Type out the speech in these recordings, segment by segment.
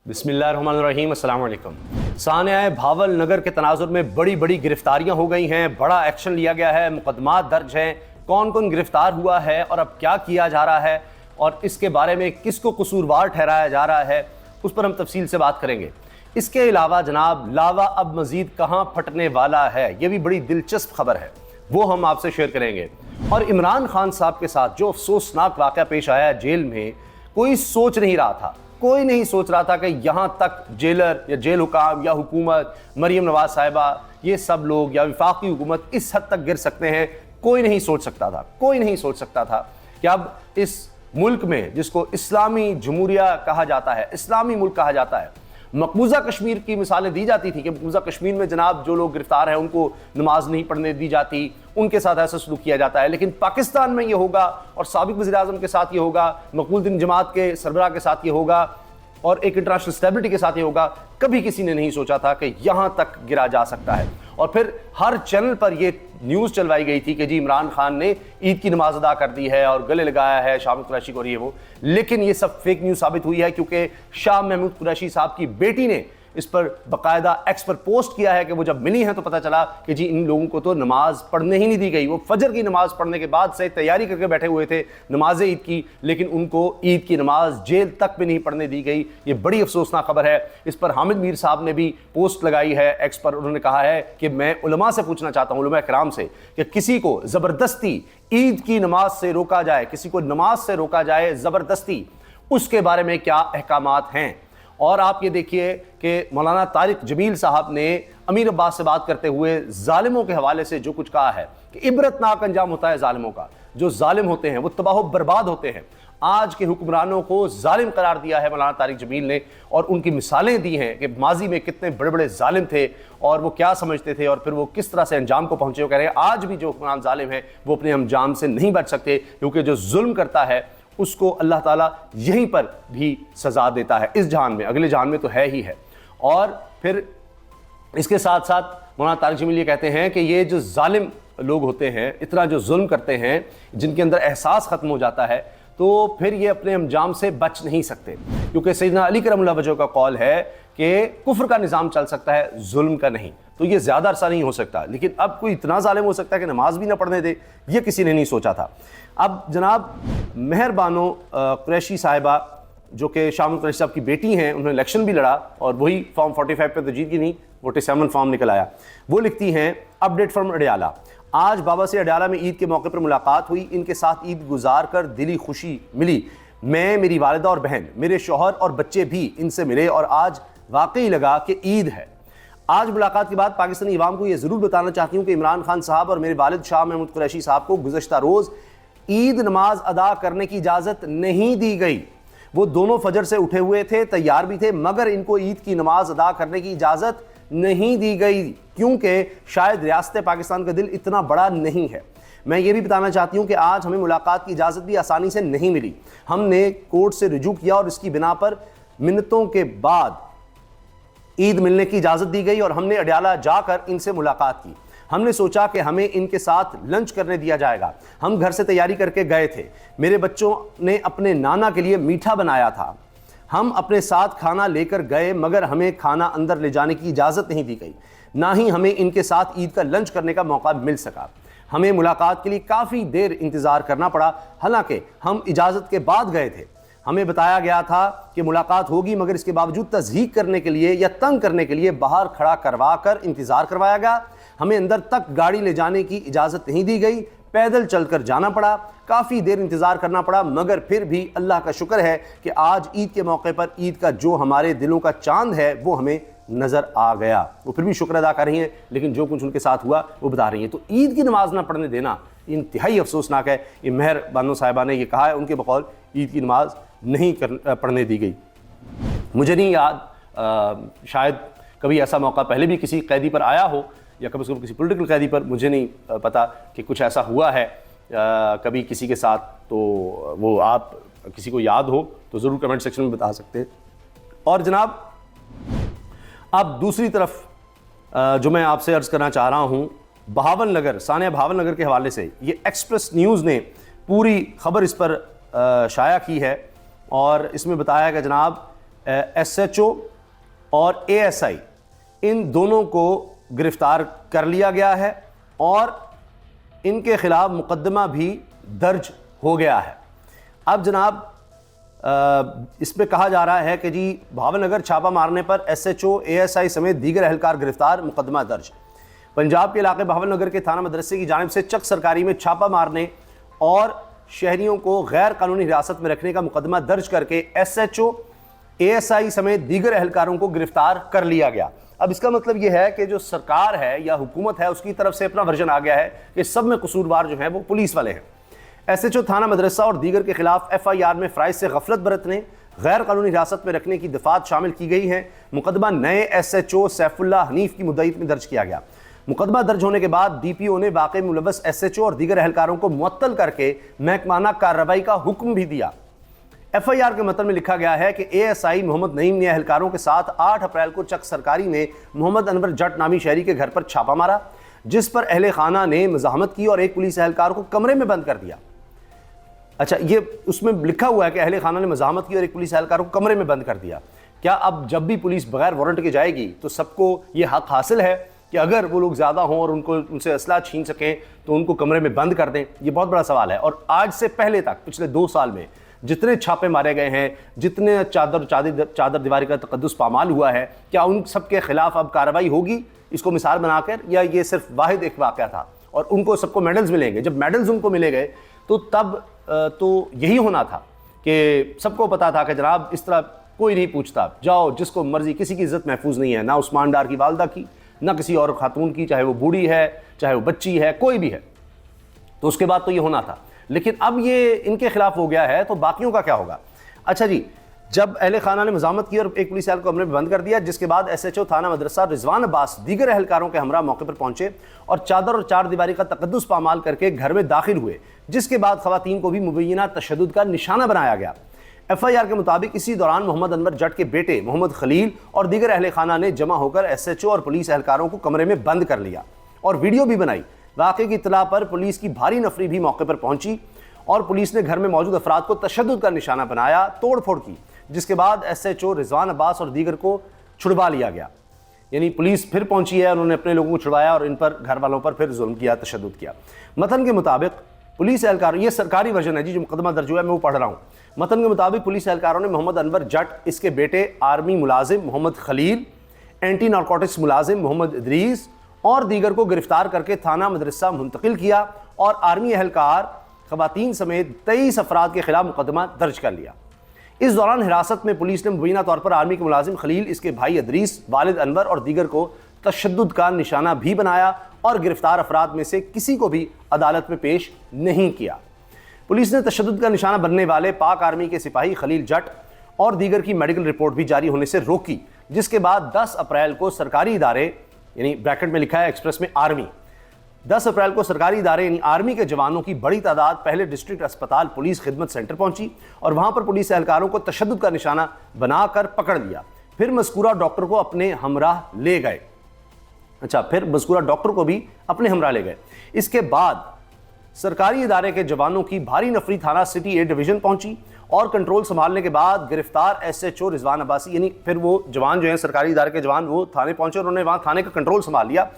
बिस्मिल्लाहिर्रहमानिर्रहीम, अस्सलाम वालेकुम। सानिया भावल नगर के तनाजुर में बड़ी बड़ी गिरफ्तारियां हो गई हैं, बड़ा एक्शन लिया गया है, मुकदमात दर्ज हैं, कौन कौन गिरफ्तार हुआ है और अब क्या किया जा रहा है और इसके बारे में किसको कसूरवार ठहराया जा रहा है, उस पर हम तफसील से बात करेंगे। इसके अलावा जनाब, लावा अब मजीद कहाँ फटने वाला है, यह भी बड़ी दिलचस्प खबर है, वो हम आपसे शेयर करेंगे। और इमरान खान साहब के साथ जो अफसोसनाक वाक़या पेश आया जेल में, कोई सोच नहीं रहा था, कोई नहीं सोच रहा था कि यहाँ तक जेलर या जेल हुकाम या हुकूमत, मरियम नवाज साहिबा, ये सब लोग या वफाकी हुकूमत इस हद तक गिर सकते हैं। कोई नहीं सोच सकता था, कोई नहीं सोच सकता था कि अब इस मुल्क में, जिसको इस्लामी जमहूरिया कहा जाता है, इस्लामी मुल्क कहा जाता है, मकबूजा कश्मीर की मिसालें दी जाती थी कि मकबूजा कश्मीर में जनाब जो लोग गिरफ्तार हैं उनको नमाज नहीं पढ़ने दी जाती, उनके साथ ऐसा सलूक किया जाता है। लेकिन पाकिस्तान में ये होगा और साबिक वज़ीर आज़म के साथ ये होगा, मकबूल-उद्दीन जमात के सरबराह के साथ ये होगा और एक इंटरनेशनल स्टेबिलिटी के साथ ये होगा। कभी किसी ने नहीं सोचा था कि यहां तक गिरा जा सकता है। और फिर हर चैनल पर यह न्यूज़ चलवाई गई थी कि जी इमरान खान ने ईद की नमाज अदा कर दी है और गले लगाया है शामिद कुरैशी को और ये वो। लेकिन ये सब फेक न्यूज़ साबित हुई है, क्योंकि शाह महमूद कुरैशी साहब की बेटी ने इस पर बाकायदा एक्स पर पोस्ट किया है कि वो जब मिली हैं तो पता चला कि जी इन लोगों को तो नमाज पढ़ने ही नहीं दी गई। वो फजर की नमाज पढ़ने के बाद से तैयारी करके बैठे हुए थे नमाज ईद की, लेकिन उनको ईद की नमाज जेल तक भी नहीं पढ़ने दी गई। ये बड़ी अफसोसनाक खबर है। इस पर हामिद मीर साहब ने भी पोस्ट लगाई है एक्स पर। उन्होंने कहा है कि मैं उलमा से पूछना चाहता हूँ, उलमा इकराम से, कि किसी को ज़बरदस्ती ईद की नमाज से रोका जाए, किसी को नमाज से रोका जाए ज़बरदस्ती, उसके बारे में क्या अहकामात हैं। और आप ये देखिए कि मौलाना तारिक जमील साहब ने अमीर अब्बास से बात करते हुए जालिमों के हवाले से जो कुछ कहा है कि इबरतनाक अंजाम होता है जालिमों का। जो जालिम होते हैं वो तबाह बर्बाद होते हैं। आज के हुक्मरानों को जालिम करार दिया है मौलाना तारिक जमील ने, और उनकी मिसालें दी हैं कि माजी में कितने बड़े बड़े जालिम थे और वो क्या समझते थे और फिर वो किस तरह से अंजाम को पहुंचे। वो कह रहे हैं आज भी जो हुक्मरान जालिम है वो अपने अंजाम से नहीं बच सकते, क्योंकि जो जुल्म करता है उसको अल्लाह ताला यहीं पर भी सज़ा देता है, इस जहान में, अगले जहान में तो है ही है। और फिर इसके साथ साथ मौलाना तारिक जमील ये कहते हैं कि ये जो जालिम लोग होते हैं, इतना जो जुल्म करते हैं, जिनके अंदर एहसास ख़त्म हो जाता है, तो फिर ये अपने अंजाम से बच नहीं सकते, क्योंकि सैयदना अली करमुल्लाह वजह का कौल है कि कुफ्र का निज़ाम चल सकता है, जुल्म का नहीं। तो ये ज़्यादा अरसा नहीं हो सकता। लेकिन अब कोई इतना जालिम हो सकता है कि नमाज भी ना पढ़ने दे, ये किसी ने नहीं सोचा था। अब जनाब मेहरबानो कुरैशी साहिबा, जो कि शामिद कुरैशी साहब की बेटी हैं, उन्होंने इलेक्शन भी लड़ा और वही फॉर्म 45 पे तो जीत की नहीं, 47 फॉर्म निकल आया। वो लिखती हैं, अपडेट फ्रॉम अडयाला, आज बाबा से अडयाला में ईद के मौके पर मुलाकात हुई, इनके साथ ईद गुजार कर दिली खुशी मिली। मैं, मेरी वालिदा और बहन, मेरे शौहर और बच्चे भी इनसे मिले और आज वाकई लगा कि ईद है। आज मुलाकात के बाद पाकिस्तानी इवाम को यह ज़रूर बताना चाहती हूँ कि इमरान खान साहब और मेरे वालिद शाह महमूद कुरैशी साहब को गुज़श्ता रोज़ ईद नमाज अदा करने की इजाज़त नहीं दी गई। वो दोनों फजर से उठे हुए थे, तैयार भी थे, मगर इनको ईद की नमाज अदा करने की इजाज़त नहीं दी गई, क्योंकि शायद रियासत पाकिस्तान का दिल इतना बड़ा नहीं है। मैं ये भी बताना चाहती हूँ कि आज हमें मुलाकात की इजाज़त भी आसानी से नहीं मिली। हमने कोर्ट से रुजू किया और इसकी बिना पर मिन्नतों के बाद ईद मिलने की इजाज़त दी गई और हमने अडयाला जाकर इनसे मुलाकात की। हमने सोचा कि हमें इनके साथ लंच करने दिया जाएगा। हम घर से तैयारी करके गए थे। मेरे बच्चों ने अपने नाना के लिए मीठा बनाया था। हम अपने साथ खाना लेकर गए, मगर हमें खाना अंदर ले जाने की इजाज़त नहीं दी गई, ना ही हमें इनके साथ ईद का लंच करने का मौका मिल सका। हमें मुलाकात के लिए काफ़ी देर इंतज़ार करना पड़ा, हालांकि हम इजाज़त के बाद गए थे। हमें बताया गया था कि मुलाकात होगी, मगर इसके बावजूद तज़हीक करने के लिए या तंग करने के लिए बाहर खड़ा करवा कर इंतज़ार करवाया गया। हमें अंदर तक गाड़ी ले जाने की इजाज़त नहीं दी गई, पैदल चलकर जाना पड़ा, काफ़ी देर इंतज़ार करना पड़ा, मगर फिर भी अल्लाह का शुक्र है कि आज ईद के मौके पर ईद का जो हमारे दिलों का चांद है वो हमें नज़र आ गया। वो फिर भी शुक्र अदा कर रही हैं, लेकिन जो कुछ उनके साथ हुआ वो बता रही हैं। तो ईद की नमाज ना पढ़ने देना इंतहाई अफसोसनाक है। ये मेहरबानो साहिबा ने ये कहा है, उनके बकौल ईद की नमाज नहीं पढ़ने दी गई। मुझे नहीं याद, शायद कभी ऐसा मौका पहले भी किसी कैदी पर आया हो या कभी किसी पॉलिटिकल कैदी पर, मुझे नहीं पता कि कुछ ऐसा हुआ है कभी किसी के साथ। तो वो आप किसी को याद हो तो ज़रूर कमेंट सेक्शन में बता सकते हैं। और जनाब अब दूसरी तरफ जो मैं आपसे अर्ज़ करना चाह रहा हूँ, बहावल नगर, सानिया भावल नगर के हवाले से ये एक्सप्रेस न्यूज़ ने पूरी खबर इस पर शाया की है और इसमें बताया कि जनाब SHO और ASI इन दोनों को गिरफ्तार कर लिया गया है और इनके खिलाफ मुकदमा भी दर्ज हो गया है। अब जनाब इसमें कहा जा रहा है कि जी भावलनगर छापा मारने पर SHO ASI समेत दीगर एहलकार गिरफ्तार, मुकदमा दर्ज। पंजाब के इलाके भावलनगर के थाना मदरसे की जानिब से चक सरकारी में छापा मारने और शहरियों को गैर कानूनी हिरासत में रखने का मुकदमा दर्ज करके SHO ASI समेत दीगर एहलकारों को गिरफ्तार कर लिया गया। अब इसका मतलब यह है कि जो सरकार है या हुकूमत है उसकी तरफ से अपना वर्जन आ गया है कि सब में कसूरवार जो है वो पुलिस वाले हैं। SHO थाना मदरसा और दीगर के खिलाफ FIR में फ़राइज़ से गफलत बरतने, गैर कानूनी हिरासत में रखने की दफात शामिल की गई हैं। मुकदमा नए SHO सैफुल्लाह हनीफ की मुद्दईत में दर्ज किया गया। मुकदमा दर्ज होने के बाद DPO ने वाक़ई मुलव्वस SHO और दीगर एहलकारों को मुअत्तल करके महकमाना कार्रवाई का हुक्म भी दिया। FIR के मतन में लिखा गया है कि ASI मोहम्मद नईम ने एहलकारों के साथ 8 अप्रैल को चक सरकारी में मोहम्मद अनवर जट नामी शहरी के घर पर छापा मारा, जिस पर अहले खाना ने मज़ाहमत की और एक पुलिस एहलकार को कमरे में बंद कर दिया। अच्छा, ये उसमें लिखा हुआ है कि अहले खाना ने मज़ाहमत की और एक पुलिस एहलकार को कमरे में बंद कर दिया। क्या अब जब भी पुलिस बगैर वारंट के जाएगी तो सबको ये हक हासिल है कि अगर वो लोग ज़्यादा हों और उनसे असला छीन सकें तो उनको कमरे में बंद कर दें? ये बहुत बड़ा सवाल है। और आज से पहले तक पिछले 2 साल में जितने छापे मारे गए हैं, जितने चादर दीवारी का तकद्दुस पामाल हुआ है, क्या उन सब के खिलाफ अब कार्रवाई होगी इसको मिसाल बनाकर, या ये सिर्फ वाहिद एक वाक़या था और उनको सबको मेडल्स मिलेंगे? जब मेडल्स उनको मिले गए तो तब तो यही होना था कि सबको पता था कि जनाब इस तरह कोई नहीं पूछता, जाओ जिसको मर्जी, किसी की इज्जत महफूज नहीं है, ना उस्मान डार की वालदा की, ना किसी और खातून की, चाहे वो बूढ़ी है चाहे वो बच्ची है, कोई भी है। तो उसके बाद तो ये होना था, लेकिन अब ये इनके खिलाफ हो गया है तो बाकियों का क्या होगा? अच्छा जी, जब अहले खाना ने मज़ाहमत की और एक पुलिस एहलकार को कमरे में बंद कर दिया, जिसके बाद SHO थाना मदरसा रिजवान अब्बास दीगर एहलकारों के हमरा मौके पर पहुंचे और चादर और चार दीवारी का तकद्दुस पामाल करके घर में दाखिल हुए, जिसके बाद खवातीन को भी मुबैना तशद्दुद का निशाना बनाया गया। FIR के मुताबिक इसी दौरान मोहम्मद अनवर जट के बेटे मोहम्मद खलील और दीगर अहले खाना ने जमा होकर SHO और पुलिस एहलकारों को कमरे में बंद कर लिया और वीडियो भी बनाई। वाक़े की इत्तला पर पुलिस की भारी नफरी भी मौके पर पहुंची और पुलिस ने घर में मौजूद अफराद को तशद्दुद का निशाना बनाया, तोड़ फोड़ की, जिसके बाद SHO रिजवान अब्बास और दीगर को छुड़वा लिया गया। यानी पुलिस फिर पहुंची है, उन्होंने अपने लोगों को छुड़वाया और इन पर, घर वालों पर फिर जुल्म किया, तशद्दुद किया। मतन के मुताबिक पुलिस एहलकारों, ये सरकारी वर्जन है जी जो मुकदमा दर्ज हुआ है, मैं वो पढ़ रहा हूँ। मतन के मुताबिक पुलिस एहलकारों ने मोहम्मद अनवर जट, इसके बेटे आर्मी मुलाजिम मोहम्मद खलील, एंटी नारकोटिक्स मुलाजिम मोहम्मद इदरीस और दीगर को गिरफ्तार करके थाना मदरसा मुंतकिल किया और आर्मी एहलकार, खवातीन समेत 23 अफराद के खिलाफ मुकदमा दर्ज कर लिया। इस दौरान हिरासत में पुलिस ने मुबैना तौर पर आर्मी के मुलाजिम खलील, इसके भाई इदरीस, वालिद अनवर और दीगर को तशद्दुद का निशाना भी बनाया और गिरफ्तार अफराद में से किसी को भी अदालत में पेश नहीं किया। पुलिस ने तशद्दुद का निशाना बनने वाले पाक आर्मी के सिपाही खलील जट और दीगर की मेडिकल रिपोर्ट भी जारी होने से रोकी, जिसके बाद 10 अप्रैल को सरकारी इदारे, यानी ब्रैकेट में लिखा है एक्सप्रेस में आर्मी, 10 अप्रैल को सरकारी इदारे यानी आर्मी के जवानों की बड़ी तादाद पहले डिस्ट्रिक्ट अस्पताल पुलिस खिदमत सेंटर पहुंची और वहां पर पुलिस एहलकारों को तशद्दुद का निशाना बनाकर पकड़ लिया। फिर मज़कूरा डॉक्टर को अपने हमराह ले गए। अच्छा, फिर मज़कूरा डॉक्टर को भी अपने हमराह ले गए। इसके बाद सरकारी इदारे के जवानों की भारी नफरी थाना सिटी A डिवीज़न पहुंची और कंट्रोल संभालने के बाद गिरफ्तार SHO रिजवान अब्बासी, यानी फिर वो जवान जो हैं सरकारी इदारे के जवान, वो थाने पहुंचे और उन्होंने वहाँ थाने का कंट्रोल संभाल लिया।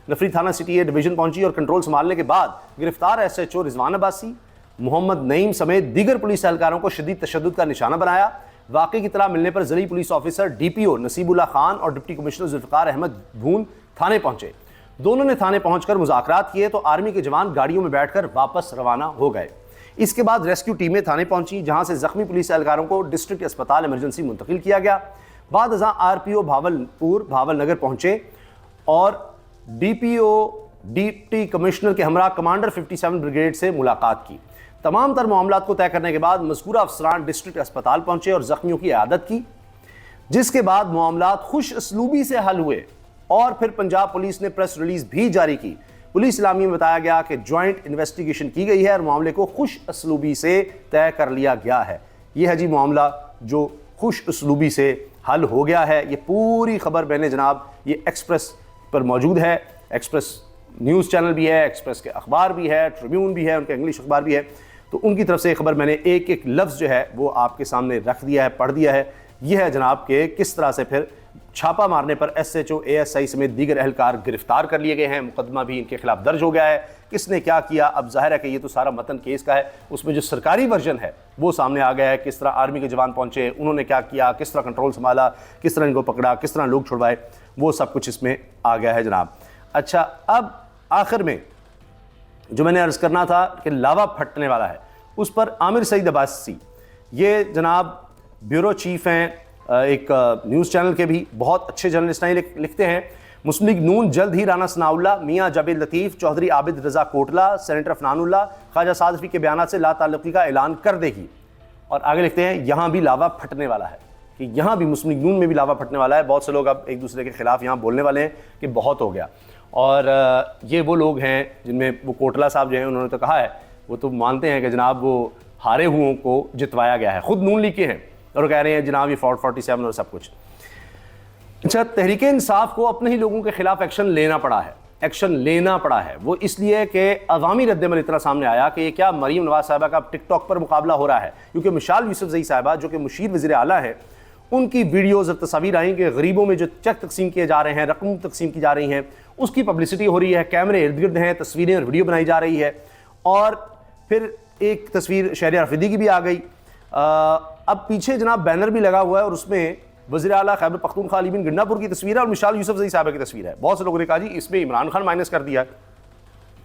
नफरी थाना सिटी A डिवीज़न पहुंची और कंट्रोल संभालने के बाद गिरफ्तार SHO रिजवान अब्बासी, मोहम्मद नईम समेत दीगर पुलिस एहलकारों को शदीद तशद्दुद का निशाना बनाया। वाक़े की इत्तला मिलने पर ज़िली police officer DPO Nasibullah Khan और डिप्टी कमिश्नर जुल्फ़िकार अहमद भून थाने पहुंचे। दोनों ने थाने पहुंचकर मुज़ाकरात किए तो आर्मी के जवान गाड़ियों में बैठकर वापस रवाना हो गए। इसके बाद रेस्क्यू टीमें थाने पहुंची, जहां से जख्मी पुलिस एहलकारों को डिस्ट्रिक्ट अस्पताल इमरजेंसी मुंतकिल किया गया। बाद अज़ां RPO भावलनगर पहुंचे और DPO डिप्टी कमिश्नर के हमरा कमांडर 57 ब्रिगेड से मुलाकात की। तमाम तर मामलात को तय करने के बाद मज़कूरा अफसरान डिस्ट्रिक्ट अस्पताल पहुंचे और जख्मियों की इयादत की, जिसके बाद मामलात खुश असलूबी से हल हुए और फिर पंजाब पुलिस ने प्रेस रिलीज भी जारी की। पुलिस इलामी में बताया गया कि ज्वाइंट इन्वेस्टिगेशन की गई है और मामले को खुश असलूबी से तय कर लिया गया है। यह है जी मामला जो खुश असलूबी से हल हो गया है। ये पूरी खबर मैंने जनाब ये एक्सप्रेस पर मौजूद है। एक्सप्रेस न्यूज़ चैनल भी है, एक्सप्रेस के अखबार भी है, ट्रिब्यून भी है, उनका इंग्लिश अखबार भी है। तो उनकी तरफ से खबर मैंने एक एक लफ्ज़ जो है वो आपके सामने रख दिया है, पढ़ दिया है। यह है जनाब के किस तरह से फिर छापा मारने पर SHO ASI समेत दीगर एहलकार गिरफ्तार कर लिए गए हैं, मुकदमा भी इनके खिलाफ दर्ज हो गया है। किसने क्या किया, अब जाहिर है कि ये तो सारा मतन केस का है, उसमें जो सरकारी वर्जन है वो सामने आ गया है। किस तरह आर्मी के जवान पहुंचे, उन्होंने क्या किया, किस तरह कंट्रोल संभाला, किस तरह इनको पकड़ा, किस तरह लोग छुड़वाए, वो सब कुछ इसमें आ गया है जनाब। अच्छा, अब आखिर में जो मैंने अर्ज़ करना था कि लावा फटने वाला है, उस पर आमिर सईद अब्बासी, ये जनाब ब्यूरो चीफ हैं एक न्यूज़ चैनल के, भी बहुत अच्छे जर्नलिस्ट हैं, लिखते हैं मुस्लिम लीग नून जल्द ही राना सनाउल्लाह, मियाँ जावेद लतीफ़, चौधरी आबिद रज़ा कोटला, सेनेटर अफनानुल्लाह, ख्वाजा साद रफ़ी के बयान से लाताल्लुकी का ऐलान कर देगी। और आगे लिखते हैं यहाँ भी लावा फटने वाला है, कि यहाँ भी मुस्लिम लीग नून में भी लावा फटने वाला है। बहुत से लोग अब एक दूसरे के खिलाफ यहाँ बोलने वाले हैं कि बहुत हो गया। और ये वो लोग हैं जिनमें वो कोटला साहब जो हैं, उन्होंने तो कहा है, वो तो मानते हैं कि जनाब वो हारे हुओं को जितवाया गया है, खुद नून लीग के हैं, और कह रहे हैं जनाब ये 47 और सब कुछ। अच्छा, तहरीक इंसाफ को अपने ही लोगों के खिलाफ एक्शन लेना पड़ा है। वो इसलिए कि अवामी रद्दमल इतना सामने आया कि ये क्या मरीम नवाज साहिबा का टिकटॉक पर मुकाबला हो रहा है, क्योंकि मिसाल यूसुफजई साहिबा जो कि मुशीर वज़ीर आला है, उनकी वीडियोज़ और तस्वीर आई कि गरीबों में जो चेक तकसीम किए जा रहे हैं, रकम तकसीम की जा रही हैं, उसकी पब्लिसिटी हो रही है, कैमरे इर्द गिर्द हैं, तस्वीरें और वीडियो बनाई जा रही है। और फिर एक तस्वीर शहरियार आफरीदी की भी आ गई। अब पीछे जनाब बैनर भी लगा हुआ है और उसमें वज़ीर आला खैबर पख्तूनख्वा अली बिन गंडापुर की तस्वीर है और मिसाल यूसुफजई साहिबा की तस्वीर है। बहुत से लोगों ने कहा जी इसमें इमरान खान माइनस कर दिया।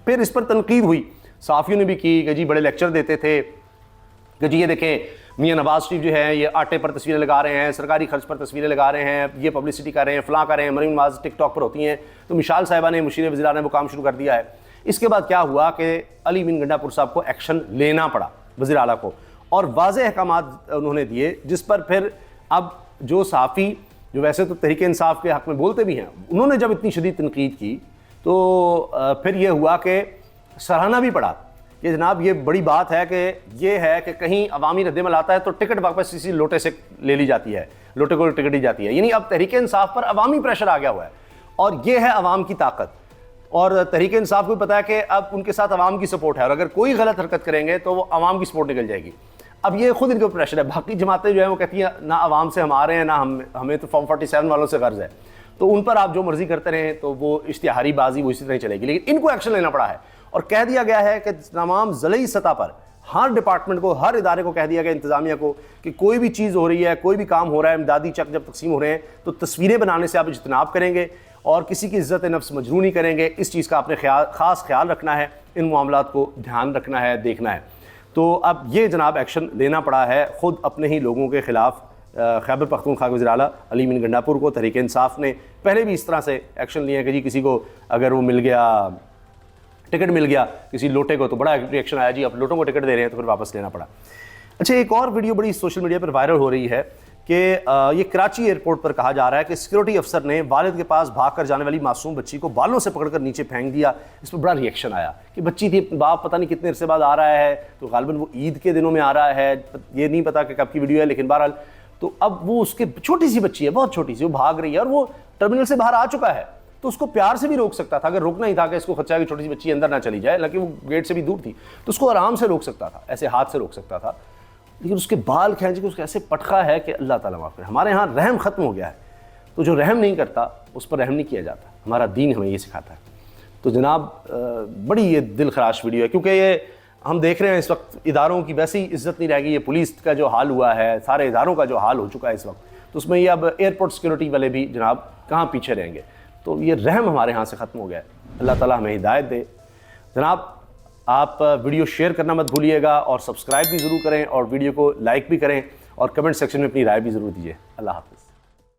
फिर इस पर तनकीद हुई, साफ़ियों ने भी की कि जी बड़े लेक्चर देते थे कि जी ये देखें मियाँ नवाज शरीफ जो है ये आटे पर तस्वीरें लगा रहे हैं, सरकारी खर्च पर तस्वीरें लगा रहे हैं, ये पब्लिसिटी कर रहे हैं, फलां कर रहे हैं, मरीम नवाज टिकटॉक पर होती हैं। तो मिसाल साहिबा ने, मुशीर वज़ीर आला ने वो काम शुरू कर दिया है। इसके बाद क्या हुआ कि अली बिन गंडापुर साहब को एक्शन लेना पड़ा, वज़ीर आला को, और वाज़ेह अहकामात उन्होंने दिए, जिस पर फिर अब जो सहाफ़ी जो वैसे तो तहरीक इंसाफ के हक़ में बोलते भी हैं, उन्होंने जब इतनी शदीद तनकीद की तो फिर ये हुआ कि सराहना भी पड़ा कि जनाब ये बड़ी बात है कि ये है कि कहीं अवामी रद्दमल आता है तो टिकट वापस इसी लोटे से ले ली जाती है, लोटे को टिकट दी जाती है। यानी अब तहरीक इंसाफ पर अवामी प्रेशर आ गया हुआ है और ये है अवाम की ताकत। और तहरीक इंसाफ को पता है कि अब उनके साथ अवाम की सपोर्ट है और अगर कोई गलत हरकत करेंगे तो वो अवाम की सपोर्ट निकल जाएगी। अब ये खुद इनके ऊपर प्रेशर है। बाकी जमातें जो है वो कहती हैं ना अवाम से हम आ रहे हैं, ना हमें तो फॉर्म 47 वालों से गर्ज है, तो उन पर आप जो मर्जी करते रहें तो वो इश्तिहारी बाजी वो इसी तरह चलेगी। लेकिन इनको एक्शन लेना पड़ा है और कह दिया गया है कि तमाम ज़िली सतह पर हर डिपार्टमेंट को, हर इदारे को कह दिया गया, इंतज़ामिया को, कि कोई भी चीज़ हो रही है, कोई भी काम हो रहा है, इमदादी चक जब तकसीम हो रहे हैं तो तस्वीरें बनाने से आप इज्तनाब करेंगे और किसी की इज़्ज़त नफ्स मजरू नहीं करेंगे। इस चीज़ का आपने ख़ास ख्याल रखना है, इन मामलात को ध्यान रखना है, देखना है। तो अब ये जनाब एक्शन लेना पड़ा है ख़ुद अपने ही लोगों के ख़िलाफ़। खैबर पख्तूनख्वा के वज़ीर आला अली बिन गंडापुर को तहरीक इंसाफ ने पहले भी इस तरह से एक्शन लिए हैं कि जी किसी को अगर वो मिल गया, टिकट मिल गया किसी लोटे को, तो बड़ा रिएक्शन आया, जी आप लोटों को टिकट दे रहे हैं, तो फिर वापस लेना पड़ा। अच्छा, एक और वीडियो बड़ी सोशल मीडिया पर वायरल हो रही है कि ये कराची एयरपोर्ट पर कहा जा रहा है कि सिक्योरिटी अफसर ने वालिद के पास भाग कर जाने वाली मासूम बच्ची को बालों से पकड़कर नीचे फेंक दिया। इस पर बड़ा रिएक्शन आया कि बच्ची थी, बाप पता नहीं कितने अरसे बाद आ रहा है, तो गालिबन वो ईद के दिनों में आ रहा है, ये नहीं पता कि कब की वीडियो है, लेकिन बहरहाल तो अब वो उसके छोटी सी बच्ची है, बहुत छोटी सी, वो भाग रही है और वो टर्मिनल से बाहर आ चुका है, तो उसको प्यार से भी रोक सकता था। अगर रोकना ही था कि इसको खर्चा कि छोटी सी बच्ची अंदर ना चली जाए, हालांकि वो गेट से भी दूर थी, तो उसको आराम से रोक सकता था, ऐसे हाथ से रोक सकता था। लेकिन उसके बाल खींच के उसको ऐसे पटका है कि अल्लाह ताला माफ़ करे। हमारे यहाँ रहम ख़त्म हो गया है, तो जो रहम नहीं करता उस पर रहम नहीं किया जाता। हमारा दीन हमें ये सिखाता है। तो जनाब बड़ी ये दिल खराश वीडियो है, क्योंकि ये हम देख रहे हैं इस वक्त इदारों की वैसी इज्जत नहीं रहेगी। ये पुलिस का जो हाल हुआ है, सारे इदारों का जो हाल हो चुका है इस वक्त, तो उसमें ये अब एयरपोर्ट सिक्योरिटी वाले भी जनाब कहाँ पीछे रहेंगे। तो ये रहम हमारे यहाँ से ख़त्म हो गया है। अल्लाह ताला हमें हिदायत दे। जनाब आप वीडियो शेयर करना मत भूलिएगा और सब्सक्राइब भी ज़रूर करें और वीडियो को लाइक भी करें और कमेंट सेक्शन में अपनी राय भी ज़रूर दीजिए। अल्लाह हाफ़िज़।